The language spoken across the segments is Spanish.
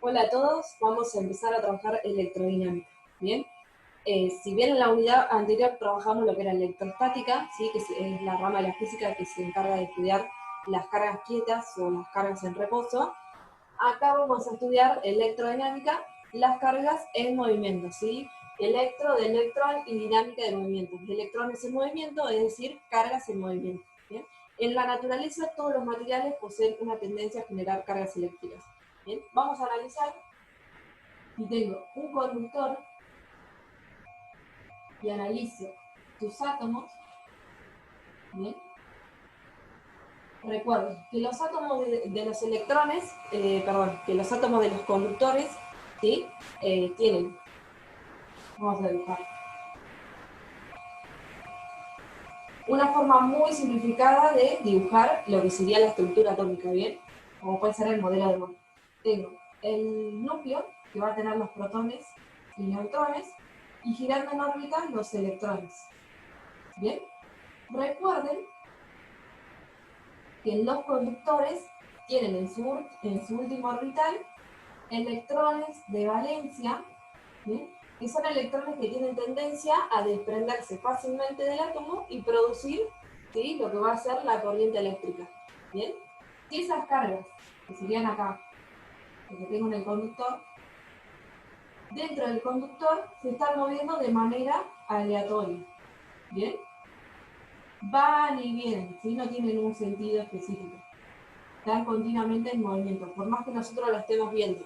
Hola a todos, vamos a empezar a trabajar electrodinámica. Bien, si bien en la unidad anterior trabajamos lo que era electrostática, ¿sí? Que es la rama de la física que se encarga de estudiar las cargas quietas o las cargas en reposo, acá vamos a estudiar electrodinámica, las cargas en movimiento, ¿sí? Electro de electrón y dinámica de movimiento. Electrones en movimiento, es decir, cargas en movimiento. ¿Bien? En la naturaleza todos los materiales poseen una tendencia a generar cargas eléctricas. Bien, vamos a analizar. Y tengo un conductor y analizo sus átomos. ¿Bien? Recuerden que los átomos de los electrones, que los átomos de los conductores, ¿sí? Tienen, vamos a dibujar, una forma muy simplificada de dibujar lo que sería la estructura atómica, ¿bien? Como puede ser el modelo de Bohr. Tengo el núcleo, que va a tener los protones y neutrones, y girando en órbita los electrones. ¿Bien? Recuerden que los conductores tienen en su último orbital electrones de valencia, ¿sí? Que son electrones que tienen tendencia a desprenderse fácilmente del átomo y producir, ¿sí? Lo que va a ser la corriente eléctrica. ¿Bien? Si esas cargas, que serían acá, lo que tengo en el conductor, dentro del conductor se están moviendo de manera aleatoria. ¿Bien? Van y vienen, ¿sí? No tienen un sentido específico. Están continuamente en movimiento. Por más que nosotros lo estemos viendo,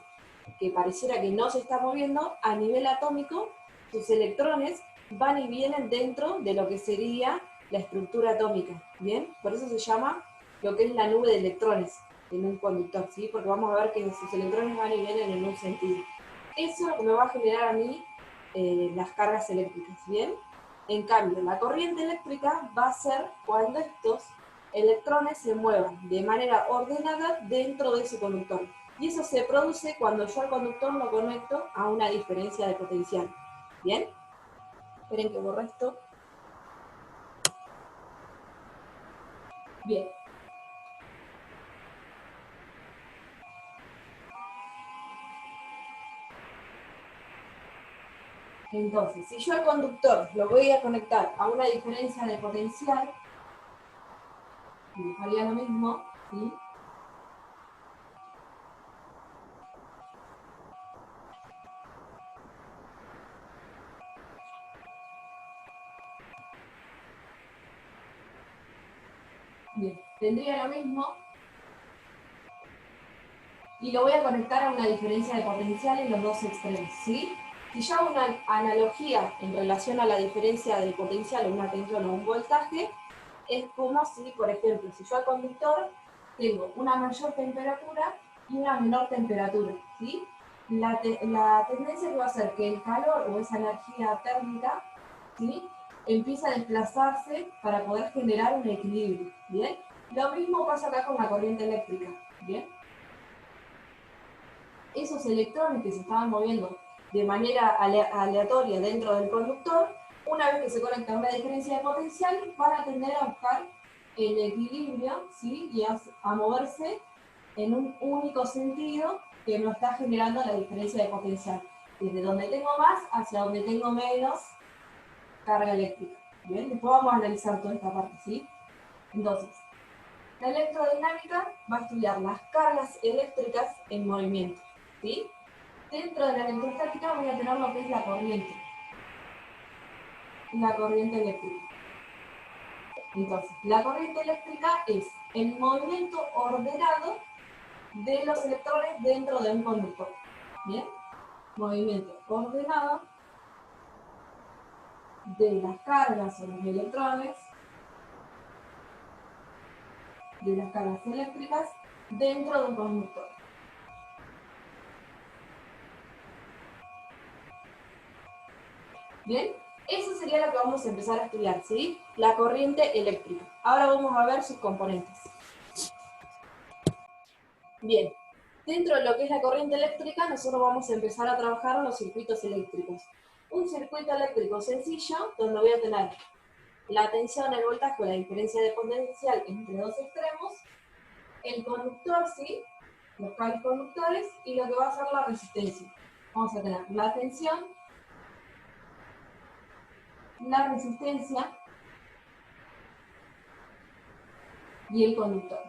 que pareciera que no se está moviendo, a nivel atómico, sus electrones van y vienen dentro de lo que sería la estructura atómica. ¿Bien? Por eso se llama lo que es la nube de electrones en un conductor, ¿sí? Porque vamos a ver que sus electrones van y vienen en un sentido. Eso es lo que me va a generar a mí las cargas eléctricas, ¿bien? En cambio, la corriente eléctrica va a ser cuando estos electrones se muevan de manera ordenada dentro de ese conductor. Y eso se produce cuando yo al conductor lo conecto a una diferencia de potencial. ¿Bien? Esperen que borre esto. Bien. Entonces, si yo al conductor lo voy a conectar a una diferencia de potencial, dibujaría lo mismo, ¿sí? Bien, tendría lo mismo y lo voy a conectar a una diferencia de potencial en los dos extremos, ¿sí? Si yo hago una analogía en relación a la diferencia de potencial o una tensión o un voltaje, es como si, por ejemplo, si yo al conductor tengo una mayor temperatura y una menor temperatura, ¿sí? La tendencia que va a hacer que el calor o esa energía térmica, ¿sí? Empieza a desplazarse para poder generar un equilibrio, ¿bien? Lo mismo pasa acá con la corriente eléctrica, ¿bien? Esos electrones que se estaban moviendo de manera aleatoria dentro del conductor, una vez que se conectan a una diferencia de potencial, van a tender a buscar el equilibrio, ¿sí? Y a moverse en un único sentido que no está generando la diferencia de potencial. Desde donde tengo más hacia donde tengo menos carga eléctrica. ¿Bien? Después vamos a analizar toda esta parte, ¿sí? Entonces, la electrodinámica va a estudiar las cargas eléctricas en movimiento, ¿sí? Dentro de la electrostática voy a tener lo que es la corriente eléctrica. Entonces, la corriente eléctrica es el movimiento ordenado de los electrones dentro de un conductor. ¿Bien? Movimiento ordenado de las cargas o los electrones, de las cargas eléctricas dentro de un conductor. ¿Bien? Eso sería lo que vamos a empezar a estudiar, ¿sí? La corriente eléctrica. Ahora vamos a ver sus componentes. Bien, dentro de lo que es la corriente eléctrica, nosotros vamos a empezar a trabajar los circuitos eléctricos. Un circuito eléctrico sencillo, donde voy a tener la tensión, el voltaje o la diferencia de potencial entre dos extremos, el conductor, ¿sí? los cables conductores y lo que va a ser la resistencia. Vamos a tener la tensión, la resistencia y el conductor.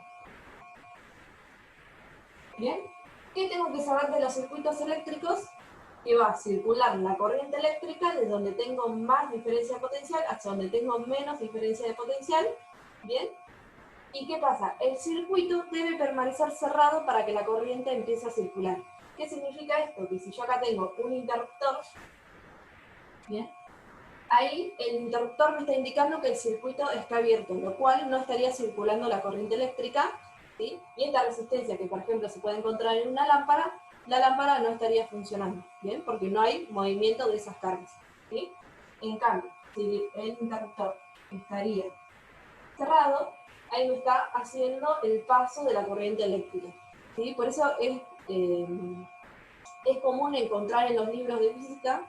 ¿Bien? ¿Qué tengo que saber de los circuitos eléctricos? Que va a circular la corriente eléctrica desde donde tengo más diferencia de potencial hasta donde tengo menos diferencia de potencial. ¿Bien? ¿Y qué pasa? El circuito debe permanecer cerrado para que la corriente empiece a circular. ¿Qué significa esto? Que si yo acá tengo un interruptor, ¿bien? Ahí el interruptor me está indicando que el circuito está abierto, lo cual no estaría circulando la corriente eléctrica, ¿sí? Y esta resistencia que, por ejemplo, se puede encontrar en una lámpara, la lámpara no estaría funcionando, ¿bien? Porque no hay movimiento de esas cargas, ¿sí? En cambio, si el interruptor estaría cerrado, ahí me está haciendo el paso de la corriente eléctrica, ¿sí? Por eso es común encontrar en los libros de física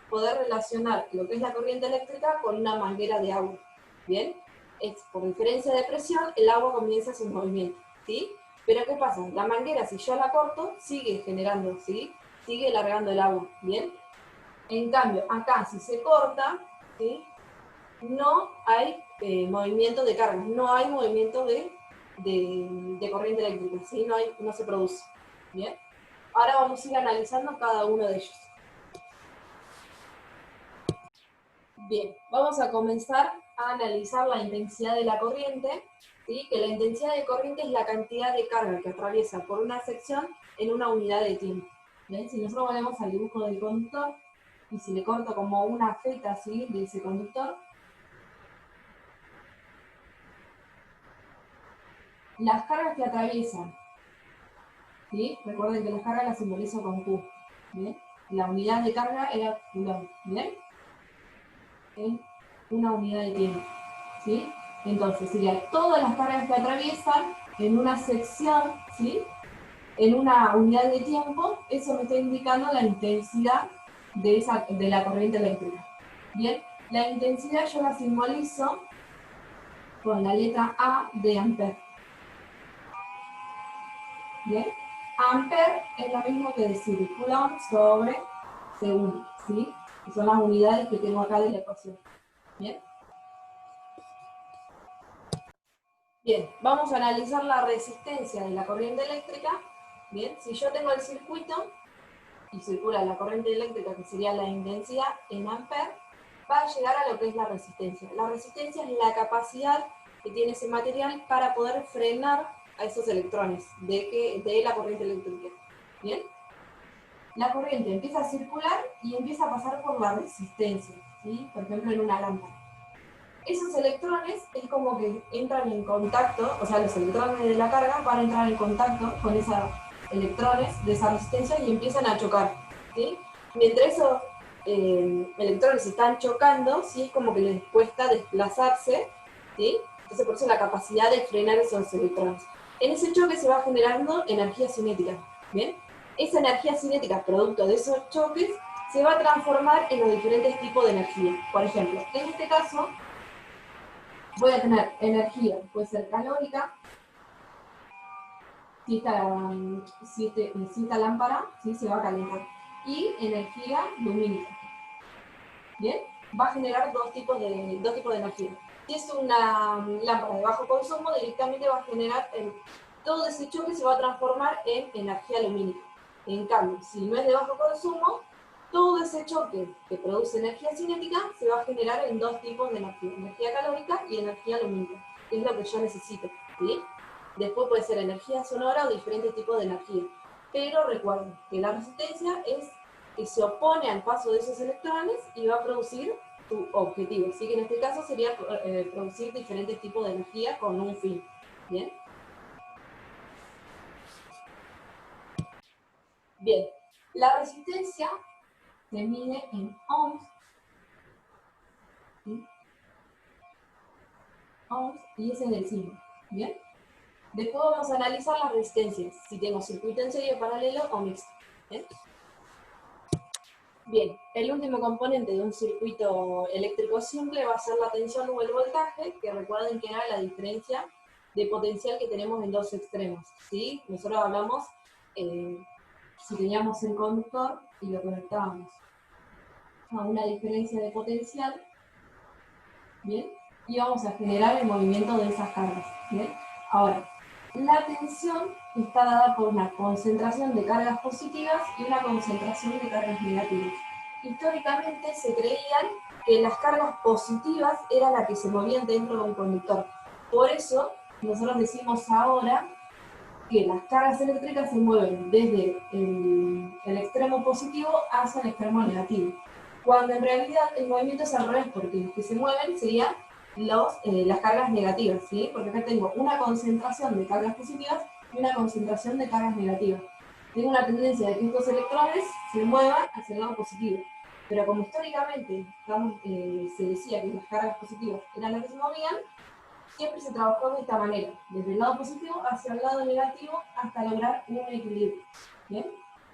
poder relacionar lo que es la corriente eléctrica con una manguera de agua, ¿bien? Es por diferencia de presión, el agua comienza su movimiento, ¿sí? Pero ¿qué pasa? La manguera, si yo la corto, sigue generando, ¿sí? Sigue largando el agua, ¿bien? En cambio, acá, si se corta, ¿sí? No hay movimiento de cargas, no hay movimiento de corriente eléctrica, ¿sí? No se produce, ¿bien? Ahora vamos a ir analizando cada uno de ellos. Bien, vamos a comenzar a analizar la intensidad de la corriente, ¿sí? Que la intensidad de corriente es la cantidad de carga que atraviesa por una sección en una unidad de tiempo. ¿Bien? Si nosotros volvemos al dibujo del conductor, y si le corto como una feta así de ese conductor, las cargas que atraviesan, ¿sí? Recuerden que las cargas las simbolizo con Q, ¿bien? La unidad de carga era Coulomb, ¿bien? En una unidad de tiempo, ¿sí? Entonces serían todas las cargas que atraviesan en una sección, ¿sí? En una unidad de tiempo, eso me está indicando la intensidad de la corriente eléctrica. Bien, la intensidad yo la simbolizo con la letra A de ampere. Bien, ampere es lo mismo que decir Coulomb sobre segundo, ¿sí? Que son las unidades que tengo acá de la ecuación. Bien. Bien, vamos a analizar la resistencia de la corriente eléctrica. Bien, si yo tengo el circuito y circula la corriente eléctrica, que sería la intensidad en ampere, va a llegar a lo que es la resistencia. La resistencia es la capacidad que tiene ese material para poder frenar a esos electrones de la corriente eléctrica. Bien, la corriente empieza a circular y empieza a pasar por la resistencia, ¿sí? Por ejemplo, en una lámpara. Esos electrones es como que entran en contacto, o sea, los electrones de la carga van a entrar en contacto con esos electrones de esa resistencia y empiezan a chocar, ¿sí? Mientras esos electrones están chocando, sí, es como que les cuesta desplazarse, ¿sí? Entonces por eso la capacidad de frenar esos electrones. En ese choque se va generando energía cinética, ¿bien? Esa energía cinética, producto de esos choques, se va a transformar en los diferentes tipos de energía. Por ejemplo, en este caso, voy a tener energía, puede ser calórica, si esta lámpara, ¿sí? Se va a calentar, y energía lumínica. ¿Bien? Va a generar dos tipos de energía. Si es una lámpara de bajo consumo, directamente va a generar todo ese choque se va a transformar en energía lumínica. En cambio, si no es de bajo consumo, todo ese choque que produce energía cinética se va a generar en dos tipos de energía calórica y energía lumínica, que es lo que yo necesito, ¿sí? Después puede ser energía sonora o diferentes tipos de energía. Pero recuerden que la resistencia es que se opone al paso de esos electrones y va a producir tu objetivo. Así que en este caso sería producir diferentes tipos de energía con un fin. ¿Bien? Bien. La resistencia se mide en ohms. ¿Sí? Ohms, y ese es el signo. ¿Bien? Después vamos a analizar las resistencias, si tengo circuito en serie, paralelo o mixto. ¿Bien? Bien, el último componente de un circuito eléctrico simple va a ser la tensión o el voltaje, que recuerden que era la diferencia de potencial que tenemos en dos extremos, ¿sí? Nosotros hablamos si teníamos el conductor y lo conectábamos a una diferencia de potencial, ¿bien? Íbamos a generar el movimiento de esas cargas, ¿bien? Ahora, la tensión está dada por una concentración de cargas positivas y una concentración de cargas negativas. Históricamente se creían que las cargas positivas eran las que se movían dentro de un conductor. Por eso, nosotros decimos ahora que las cargas eléctricas se mueven desde el extremo positivo hacia el extremo negativo. Cuando en realidad el movimiento es al revés, porque los que se mueven serían las cargas negativas, ¿sí? Porque acá tengo una concentración de cargas positivas y una concentración de cargas negativas. Tengo una tendencia de que estos electrones se muevan hacia el lado positivo. Pero como históricamente se decía que las cargas positivas eran las que se movían, siempre se trabajó de esta manera, desde el lado positivo hacia el lado negativo hasta lograr un equilibrio. ¿Bien?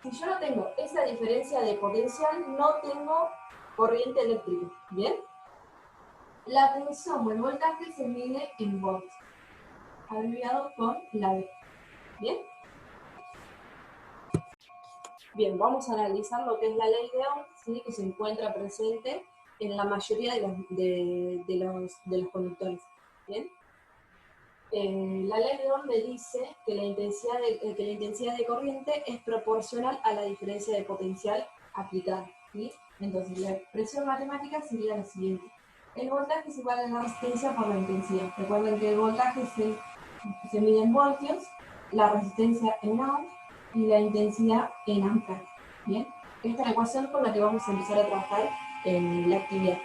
Si yo no tengo esa diferencia de potencial, no tengo corriente eléctrica. ¿Bien? La tensión o el voltaje se mide en volts, abreviado con la V. ¿Bien? Bien, vamos a analizar lo que es la ley de Ohm, ¿sí? Que se encuentra presente en la mayoría de los conductores. ¿Bien? La ley de Ohm me dice que la intensidad de corriente es proporcional a la diferencia de potencial aplicada, ¿sí? Entonces, la expresión matemática sería la siguiente. El voltaje es igual a la resistencia por la intensidad. Recuerden que el voltaje se mide en voltios, la resistencia en ohms y la intensidad en amperes. ¿Bien? Esta es la ecuación con la que vamos a empezar a trabajar en la actividad.